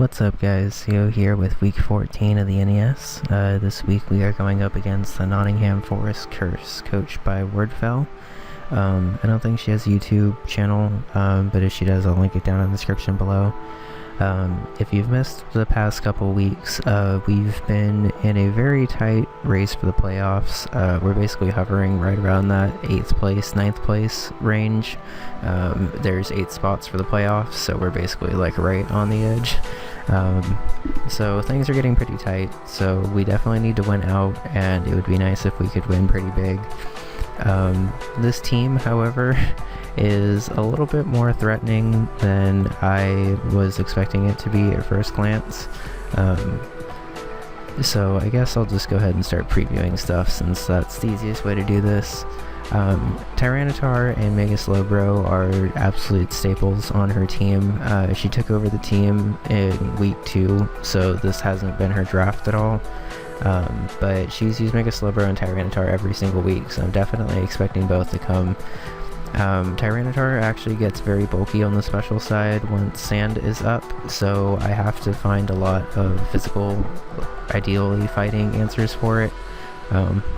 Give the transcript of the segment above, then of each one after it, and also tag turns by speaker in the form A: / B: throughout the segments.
A: What's up guys, Theo here with week 14 of the NES. This week we are going up against the Nottingham Forest Curse, coached by Wordfell. I don't think she has a YouTube channel, but if she does I'll link it down in the description below. If you've missed the past couple weeks, we've been in a very tight race for the playoffs. We're basically hovering right around that 8th place, 9th place range. There's 8 spots for the playoffs, so we're basically like right on the edge. So things are getting pretty tight, so we definitely need to win out, and it would be nice if we could win pretty big. This team, however, is a little bit more threatening than I was expecting it to be at first glance. So I guess I'll just go ahead and start previewing stuff, since that's the easiest way to do this. Tyranitar and Mega Slowbro are absolute staples on her team. She took over the team in week 2, so this hasn't been her draft at all. But she's used Mega Slowbro and Tyranitar every single week, so I'm definitely expecting both to come. Tyranitar actually gets very bulky on the special side once Sand is up, so I have to find a lot of physical, ideally fighting answers for it.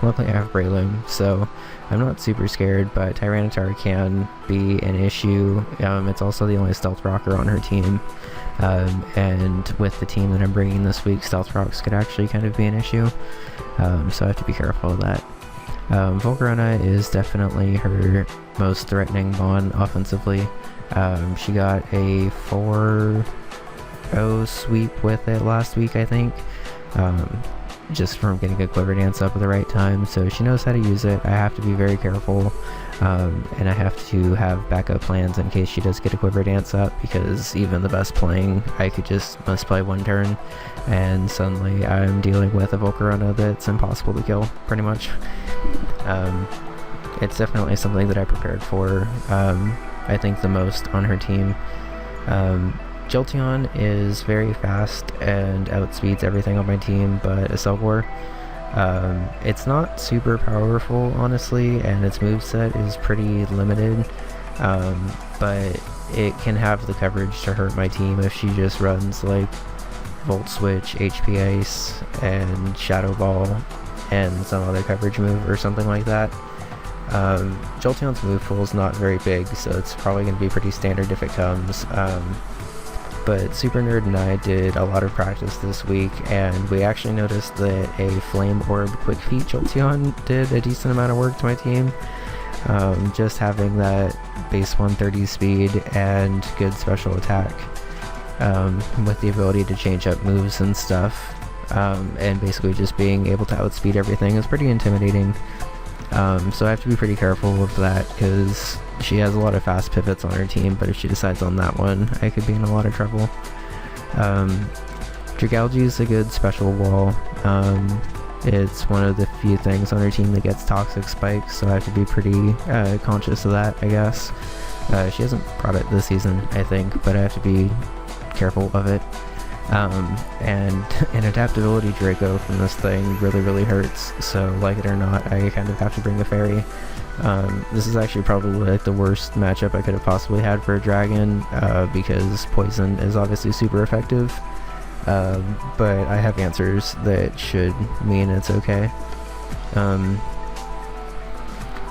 A: Luckily I have Breloom, so I'm not super scared, but Tyranitar can be an issue. It's also the only Stealth Rocker on her team, and with the team that I'm bringing this week, Stealth Rocks could actually kind of be an issue, so I have to be careful of that. Volcarona is definitely her most threatening Mon offensively. She got a 4-0 sweep with it last week, I think, just from getting a Quiver Dance up at the right time, so she knows how to use it. I have to be very careful, and I have to have backup plans in case she does get a Quiver Dance up, because even the best playing, I could just misplay one turn, and suddenly I'm dealing with a Volcarona that's impossible to kill, pretty much. It's definitely something that I prepared for, I think the most on her team. Jolteon is very fast and outspeeds everything on my team but Aselgor. It's not super powerful, honestly, and its moveset is pretty limited, but it can have the coverage to hurt my team if she just runs like Volt Switch, HP Ice, and Shadow Ball, and some other coverage move or something like that. Jolteon's move pool is not very big, so it's probably going to be pretty standard if it comes. But Super Nerd and I did a lot of practice this week, and we actually noticed that a Flame Orb Quick Feet Jolteon did a decent amount of work to my team. Just having that base 130 speed and good special attack, with the ability to change up moves and stuff, and basically just being able to outspeed everything is pretty intimidating. So I have to be pretty careful with that, because she has a lot of fast pivots on her team, but if she decides on that one, I could be in a lot of trouble. Dragalge is a good special wall. It's one of the few things on her team that gets toxic spikes, so I have to be pretty conscious of that, I guess. She hasn't brought it this season, I think, but I have to be careful of it. And an adaptability Draco from this thing really hurts, so like it or not, I kind of have to bring a fairy. This is actually probably like the worst matchup I could have possibly had for a dragon, because poison is obviously super effective, but I have answers that should mean it's okay.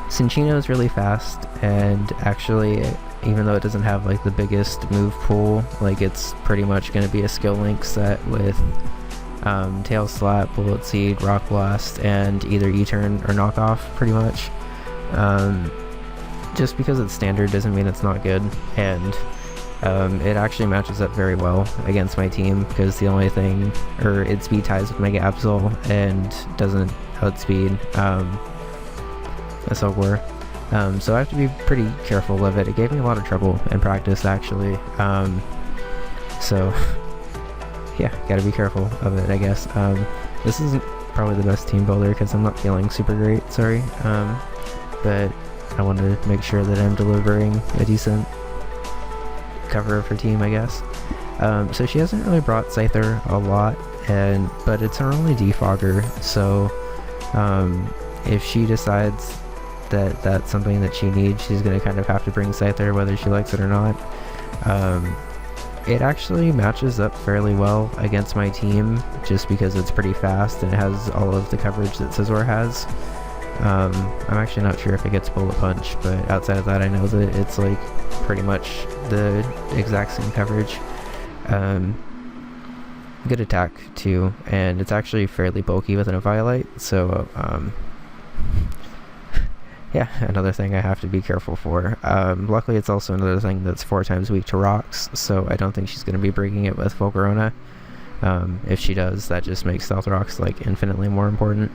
A: Cinccino is really fast, and actually, even though it doesn't have like the biggest move pool, like it's pretty much going to be a skill link set with Tail Slap, Bullet Seed, Rock Blast, and either E-Turn or Knockoff, pretty much. Just because it's standard doesn't mean it's not good, and it actually matches up very well against my team, because the only thing, or its speed ties with Mega Absol and doesn't outspeed Aselgor. So I have to be pretty careful of it. It gave me a lot of trouble in practice, actually. So yeah, gotta be careful of it, I guess. This isn't probably the best team builder because I'm not feeling super great, sorry. But I wanted to make sure that I'm delivering a decent cover of her team, I guess. So she hasn't really brought Scyther a lot, but it's her only defogger, so if she decides that that's something that she needs, she's going to kind of have to bring Scyther whether she likes it or not. it actually matches up fairly well against my team, just because it's pretty fast and it has all of the coverage that Scizor has. I'm actually not sure if it gets Bullet Punch, but outside of that I know that it's like pretty much the exact same coverage. Good attack too, and it's actually fairly bulky with an Eviolite, so yeah, another thing I have to be careful for. Luckily it's also another thing that's 4 times weak to rocks, so I don't think she's going to be breaking it with Volcarona. If she does, that just makes Stealth Rocks like infinitely more important.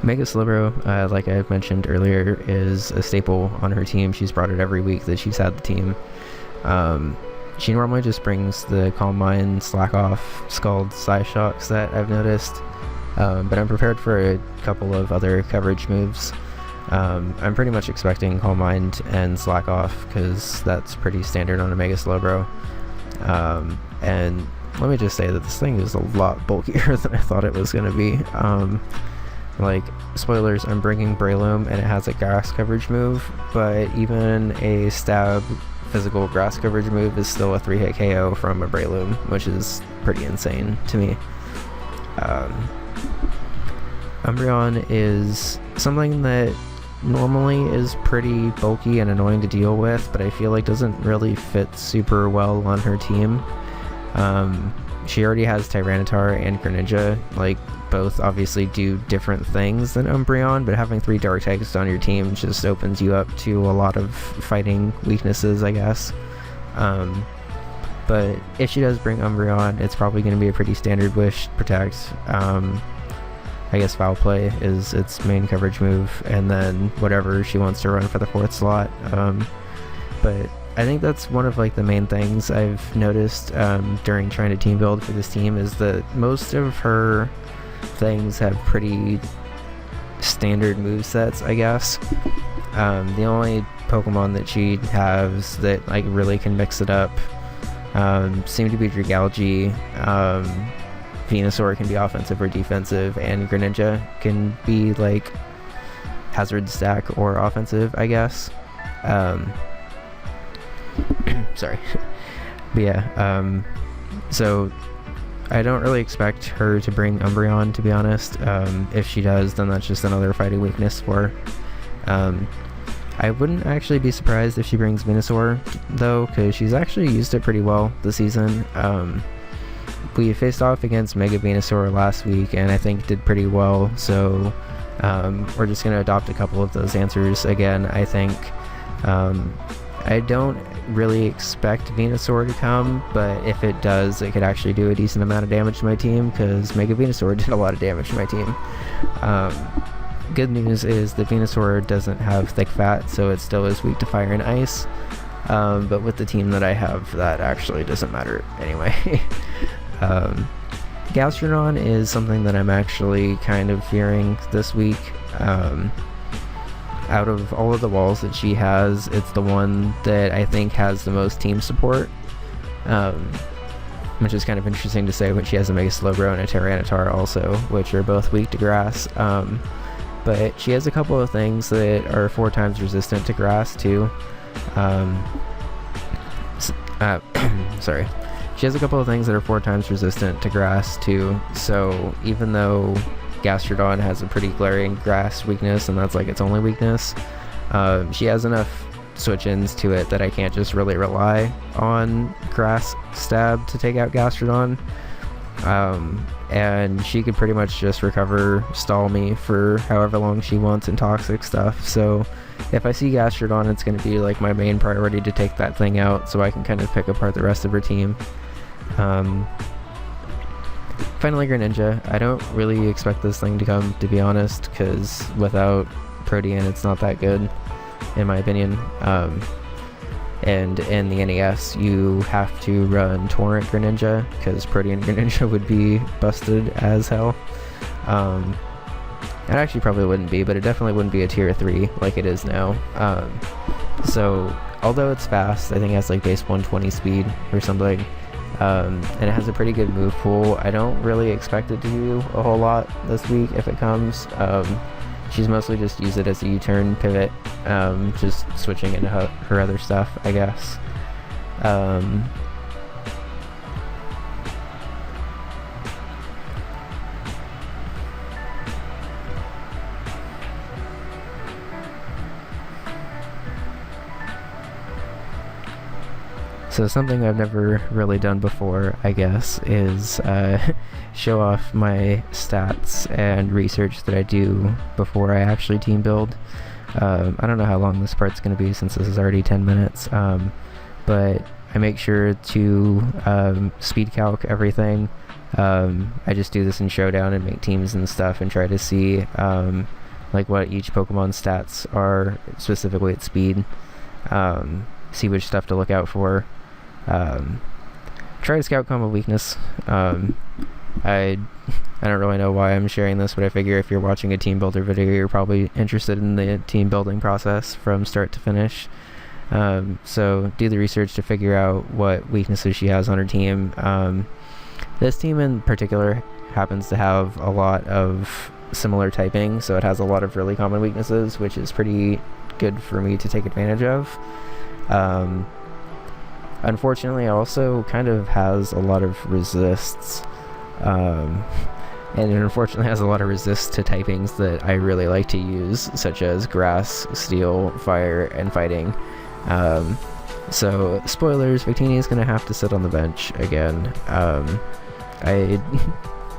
A: Mega Slowbro, like I mentioned earlier, is a staple on her team. She's brought it every week that she's had the team. She normally just brings the Calm Mind, Slack Off, Scald, Psyshock set, I've noticed. But I'm prepared for a couple of other coverage moves. I'm pretty much expecting Calm Mind and Slack Off, because that's pretty standard on a Mega Slowbro. And let me just say that this thing is a lot bulkier than I thought it was going to be. Like, spoilers, I'm bringing Breloom and it has a grass coverage move, but even a stab physical grass coverage move is still a 3-hit KO from a Breloom, which is pretty insane to me. Umbreon is something that normally is pretty bulky and annoying to deal with, but I feel like doesn't really fit super well on her team. She already has Tyranitar and Greninja, like, both obviously do different things than Umbreon, but having 3 dark types on your team just opens you up to a lot of fighting weaknesses, I guess. But if she does bring Umbreon, it's probably going to be a pretty standard Wish, Protect. I guess Foul Play is its main coverage move, and then whatever she wants to run for the 4th slot. But I think that's one of like the main things I've noticed during trying to team build for this team, is that most of her things have pretty standard movesets, I guess. The only Pokemon that she has that like really can mix it up seem to be Dragalge. Venusaur can be offensive or defensive, and Greninja can be like hazard stack or offensive, I guess. Sorry. But yeah, so I don't really expect her to bring Umbreon, to be honest. If she does, then that's just another fighting weakness for her. I wouldn't actually be surprised if she brings Venusaur, though, because she's actually used it pretty well this season. We faced off against Mega Venusaur last week, and I think did pretty well, so we're just going to adopt a couple of those answers again, I think. I don't really expect Venusaur to come, but if it does, it could actually do a decent amount of damage to my team, because Mega Venusaur did a lot of damage to my team. Good news is that Venusaur doesn't have thick fat, so it still is weak to fire and ice, but with the team that I have, that actually doesn't matter anyway. Gastrodon is something that I'm actually kind of fearing this week. Out of all of the walls that she has, it's the one that I think has the most team support, which is kind of interesting to say when she has a Mega Slowbro and a Tyranitar also, which are both weak to grass. But she has a couple of things that are 4 times resistant to grass too. Sorry. She has a couple of things that are 4 times resistant to grass too, so even though Gastrodon has a pretty glaring grass weakness, and that's like its only weakness, she has enough switch-ins to it that I can't just really rely on grass stab to take out Gastrodon. And she could pretty much just recover stall me for however long she wants in toxic stuff, so if I see Gastrodon, it's going to be like my main priority to take that thing out so I can kind of pick apart the rest of her team. Finally, Greninja. I don't really expect this thing to come, to be honest, because without Protean it's not that good, in my opinion. And in the NES you have to run Torrent Greninja, because Protean Greninja would be busted as hell. It actually probably wouldn't be, but it definitely wouldn't be a tier 3 like it is now. So although it's fast, I think it has like base 120 speed or something, and it has a pretty good move pool, I don't really expect it to do a whole lot this week if it comes. She's mostly just used it as a U-turn pivot, just switching into her other stuff, I guess. So something I've never really done before, I guess, is show off my stats and research that I do before I actually team build. I don't know how long this part's going to be since this is already 10 minutes, but I make sure to speed calc everything. I just do this in Showdown and make teams and stuff and try to see like what each Pokemon stats are specifically at speed, see which stuff to look out for. Try to scout combo weakness. I don't really know why I'm sharing this, but I figure if you're watching a team builder video, you're probably interested in the team building process from start to finish. So do the research to figure out what weaknesses she has on her team. This team in particular happens to have a lot of similar typing, so it has a lot of really common weaknesses, which is pretty good for me to take advantage of. Unfortunately, it also kind of has a lot of resists, and it unfortunately has a lot of resists to typings that I really like to use, such as grass, steel, fire, and fighting. So, spoilers, Victini is going to have to sit on the bench again. I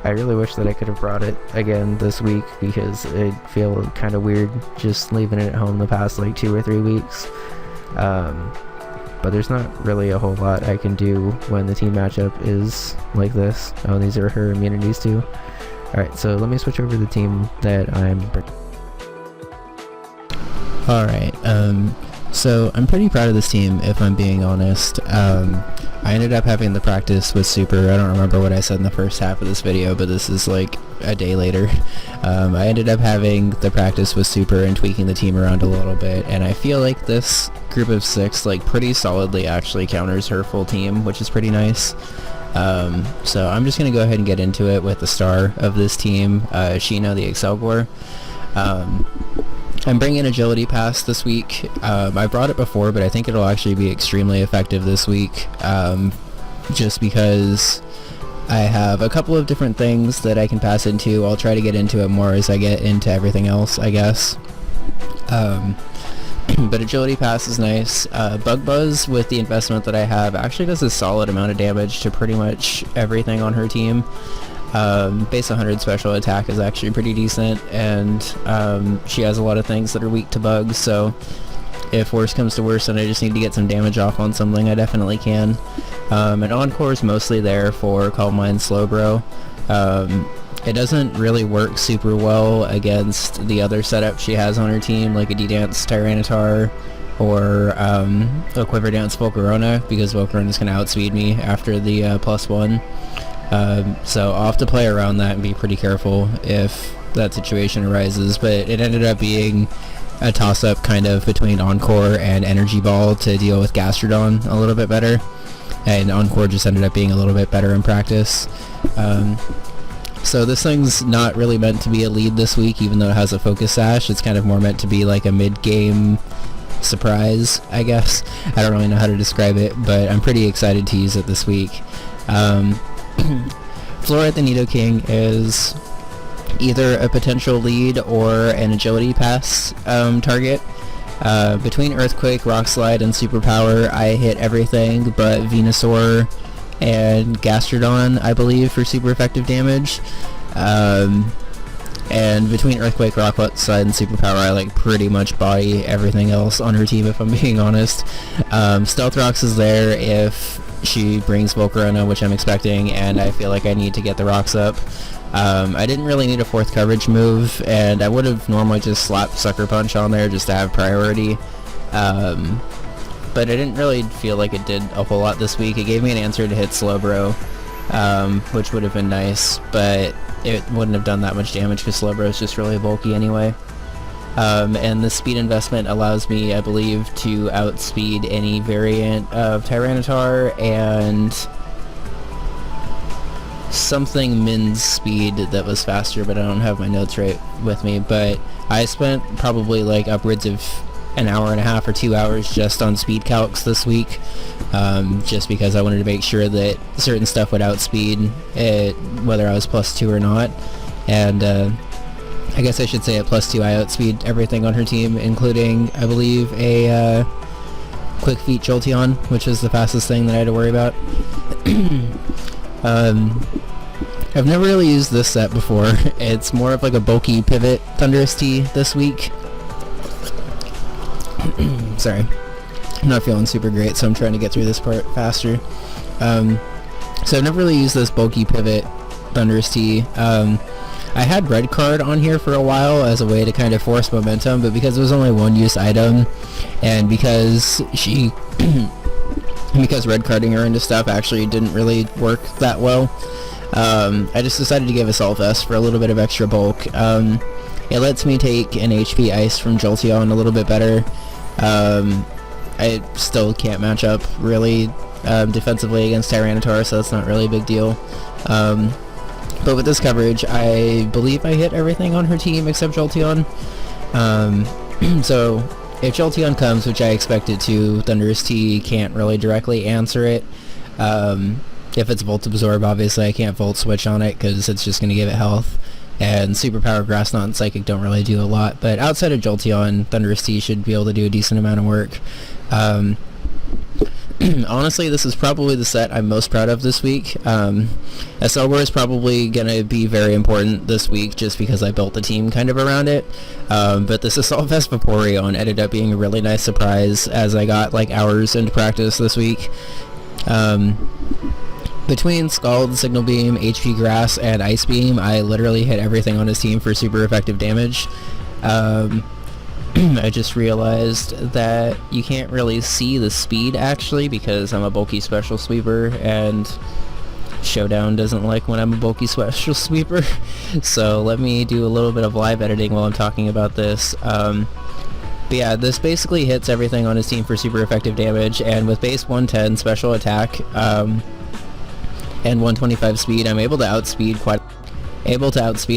A: really wish that I could have brought it again this week, because it feel kind of weird just leaving it at home the past like 2 or 3 weeks. But there's not really a whole lot I can do when the team matchup is like this. Oh, these are her immunities too. Alright, so let me switch over to the team that I'm...
B: Alright, so I'm pretty proud of this team, if I'm being honest. I ended up having the practice with Super. I don't remember what I said in the first half of this video, but this is like a day later. I ended up having the practice with Super and tweaking the team around a little bit, and I feel like this group of 6 like pretty solidly actually counters her full team, which is pretty nice. So I'm just going to go ahead and get into it with the star of this team, Sheena the Excelgor. I'm bringing Agility Pass this week. I brought it before, but I think it'll actually be extremely effective this week, just because I have a couple of different things that I can pass into. I'll try to get into it more as I get into everything else, I guess. But Agility Pass is nice. Bug Buzz, with the investment that I have, actually does a solid amount of damage to pretty much everything on her team. Base 100 special attack is actually pretty decent, and she has a lot of things that are weak to bugs, so if worse comes to worse and I just need to get some damage off on something, I definitely can. And Encore is mostly there for Calm Mind Slowbro. It doesn't really work super well against the other setup she has on her team, like a D-Dance Tyranitar or a Quiver Dance Volcarona, because Volcarona is going to outspeed me after the +1. So I'll have to play around that and be pretty careful if that situation arises, but it ended up being a toss-up kind of between Encore and Energy Ball to deal with Gastrodon a little bit better, and Encore just ended up being a little bit better in practice. So this thing's not really meant to be a lead this week, even though it has a Focus Sash. It's kind of more meant to be like a mid-game surprise, I guess. I don't really know how to describe it, but I'm pretty excited to use it this week. Florette the Nidoking is either a potential lead or an Agility Pass target. Between Earthquake, Rock Slide, and Superpower, I hit everything but Venusaur and Gastrodon, I believe, for super effective damage. And between Earthquake, Rock Slide, and Superpower, I like pretty much body everything else on her team, if I'm being honest. Stealth Rocks is there if she brings Volcarona, which I'm expecting, and I feel like I need to get the rocks up. I didn't really need a 4th coverage move, and I would have normally just slapped Sucker Punch on there just to have priority. But I didn't really feel like it did a whole lot this week. It gave me an answer to hit Slowbro, which would have been nice, but it wouldn't have done that much damage because Slowbro is just really bulky anyway. And the speed investment allows me, I believe, to outspeed any variant of Tyranitar and something Min's speed that was faster, but I don't have my notes right with me. But I spent probably like upwards of an hour and a half or 2 hours just on speed calcs this week, just because I wanted to make sure that certain stuff would outspeed it, whether I was +2 or not. And I guess I should say at +2 I outspeed everything on her team, including, I believe, a quick feet Jolteon, which is the fastest thing that I had to worry about. I've never really used this set before. It's more of like a bulky pivot Thundurus Tea this week. Sorry, I'm not feeling super great, so I'm trying to get through this part faster. So I've never really used this bulky pivot Thundurus Tea. I had Red Card on here for a while as a way to kind of force momentum, but because it was only one use item, and because because red carding her into stuff actually didn't really work that well, I just decided to give Assault Vest for a little bit of extra bulk. It lets me take an HP Ice from Jolteon a little bit better. I still can't match up really defensively against Tyranitar, so that's not really a big deal. But with this coverage, I believe I hit everything on her team except Jolteon. So if Jolteon comes, which I expect it to, Thundurus Tea can't really directly answer it. If it's Volt Absorb, obviously I can't Volt Switch on it because it's just going to give it health. And Superpower, Grass Knot, and Psychic don't really do a lot. But outside of Jolteon, Thundurus Tea should be able to do a decent amount of work. Honestly, this is probably the set I'm most proud of this week. SLGore is probably going to be very important this week just because I built the team kind of around it. But this Assault Vest Vaporeon ended up being a really nice surprise as I got like hours into practice this week. Between Scald, Signal Beam, HP Grass, and Ice Beam, I literally hit everything on his team for super effective damage. I just realized that you can't really see the speed actually because I'm a bulky special sweeper and Showdown doesn't like when I'm a bulky special sweeper. So let me do a little bit of live editing while I'm talking about this. But yeah, this basically hits everything on his team for super effective damage, and with base 110 special attack and 125 speed, I'm able to outspeed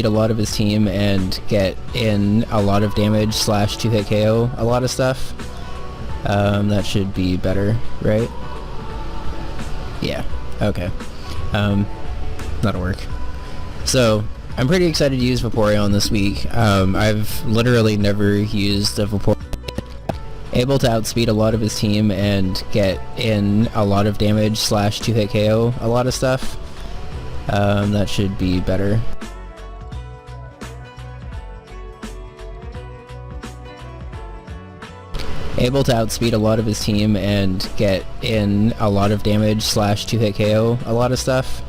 B: a lot of his team and get in a lot of damage / 2-hit KO a lot of stuff. That should be better, right? Yeah, okay. That'll work. So, I'm pretty excited to use Vaporeon this week. I've literally never used a Vaporeon. Able to outspeed a lot of his team and get in a lot of damage / 2-hit KO a lot of stuff. That should be better. Able to outspeed a lot of his team and get in a lot of damage / 2-hit KO a lot of stuff.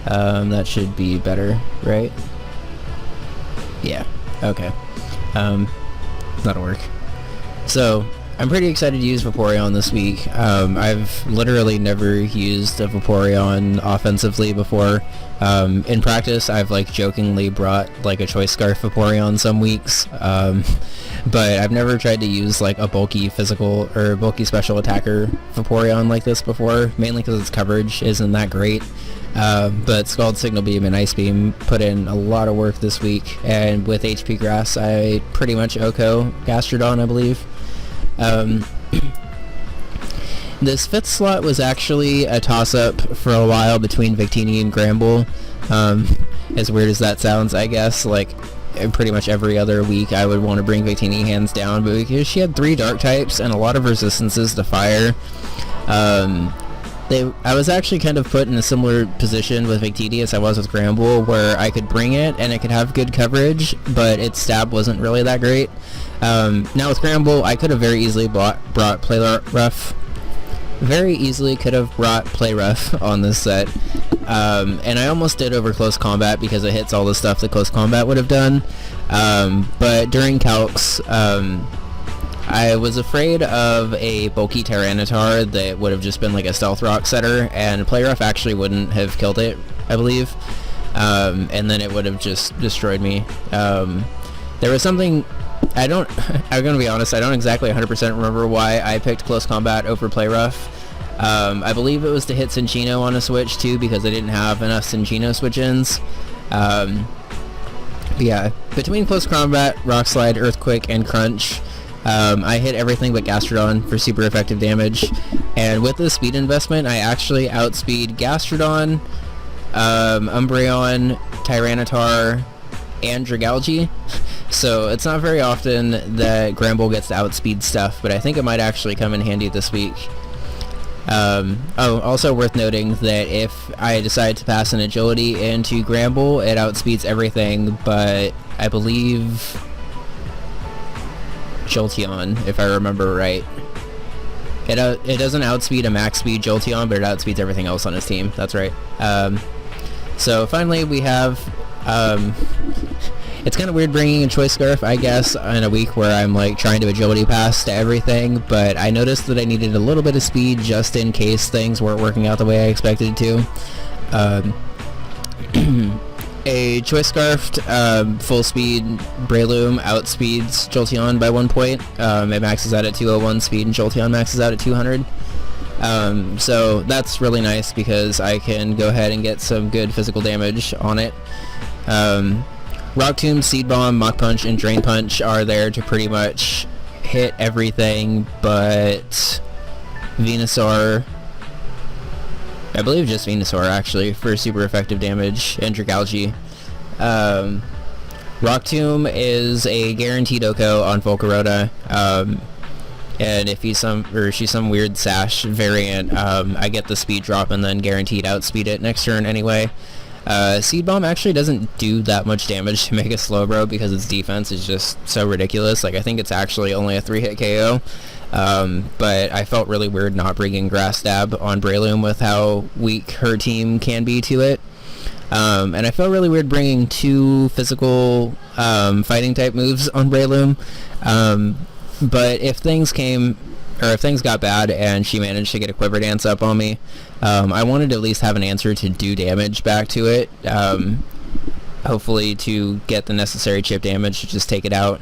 B: That should be better, right? Yeah, okay. That'll work. So, I'm pretty excited to use Vaporeon this week. I've literally never used a Vaporeon offensively before. In practice, I've like jokingly brought like a Choice Scarf Vaporeon some weeks, but I've never tried to use like a bulky physical or bulky special attacker Vaporeon like this before, mainly because its coverage isn't that great. But Scald, Signal Beam, and Ice Beam put in a lot of work this week, and with HP Grass, I pretty much OHKO Gastrodon, I believe. This 5th slot was actually a toss-up for a while between Victini and Gramble. As weird as that sounds, I guess, like, pretty much every other week I would want to bring Victini hands down, but because she had 3 dark types and a lot of resistances to fire, I was actually kind of put in a similar position with Victini as I was with Gramble, where I could bring it and it could have good coverage, but its stab wasn't really that great. Now with Gramble, I could have very easily brought Play Rough. Very easily could have brought Play Rough on this set. And I almost did over Close Combat because it hits all the stuff that Close Combat would have done. But during Calcs, I was afraid of a bulky Tyranitar that would have just been like a Stealth Rock setter, and Play Rough actually wouldn't have killed it, I believe. And then it would have just destroyed me. There was something... I'm gonna be honest, I don't exactly 100% remember why I picked Close Combat over Play Rough. I believe it was to hit Cinccino on a switch too, because I didn't have enough Cinccino switch-ins. Yeah, between Close Combat, Rock Slide, Earthquake, and Crunch, I hit everything but Gastrodon for super effective damage, and with the speed investment, I actually outspeed Gastrodon, Umbreon, Tyranitar, and Dragalge. So it's not very often that Gramble gets to outspeed stuff, but I think it might actually come in handy this week. Also worth noting that if I decide to pass an agility into Gramble, it outspeeds everything but, I believe, Jolteon, if I remember right. It doesn't outspeed a max speed Jolteon, but it outspeeds everything else on his team. That's right. So finally we have... it's kind of weird bringing a Choice Scarf, I guess, in a week where I'm like trying to agility pass to everything, but I noticed that I needed a little bit of speed just in case things weren't working out the way I expected to. A Choice Scarfed full speed Breloom outspeeds Jolteon by 1 point. It maxes out at 201 speed and Jolteon maxes out at 200. So that's really nice because I can go ahead and get some good physical damage on it. Rock Tomb, Seed Bomb, Mach Punch, and Drain Punch are there to pretty much hit everything but Venusaur. I believe just Venusaur, actually, for super effective damage, and Dragalge. Rock Tomb is a guaranteed OHKO on Volcarona, and if she's some weird Sash variant, I get the speed drop and then guaranteed outspeed it next turn anyway. Seed Bomb actually doesn't do that much damage to Mega Slowbro because its defense is just so ridiculous. Like, I think it's actually only a 3-hit KO. But I felt really weird not bringing Grass Stab on Breloom with how weak her team can be to it. And I felt really weird bringing 2 physical fighting type moves on Breloom. But if things got bad and she managed to get a Quiver Dance up on me, I wanted to at least have an answer to do damage back to it. Hopefully to get the necessary chip damage to just take it out.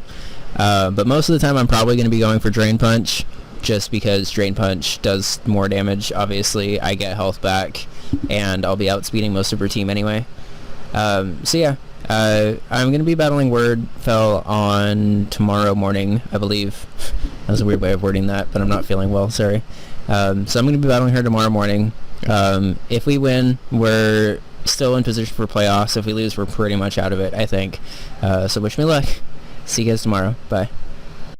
B: But most of the time I'm probably going to be going for Drain Punch, just because Drain Punch does more damage. Obviously, I get health back, and I'll be outspeeding most of her team anyway. So yeah, I'm going to be battling Wordfell on tomorrow morning, I believe. That was a weird way of wording that, but I'm not feeling well, sorry. So I'm going to be battling her tomorrow morning. If we win, we're still in position for playoffs. If we lose, we're pretty much out of it, I think. So wish me luck. See you guys tomorrow. Bye.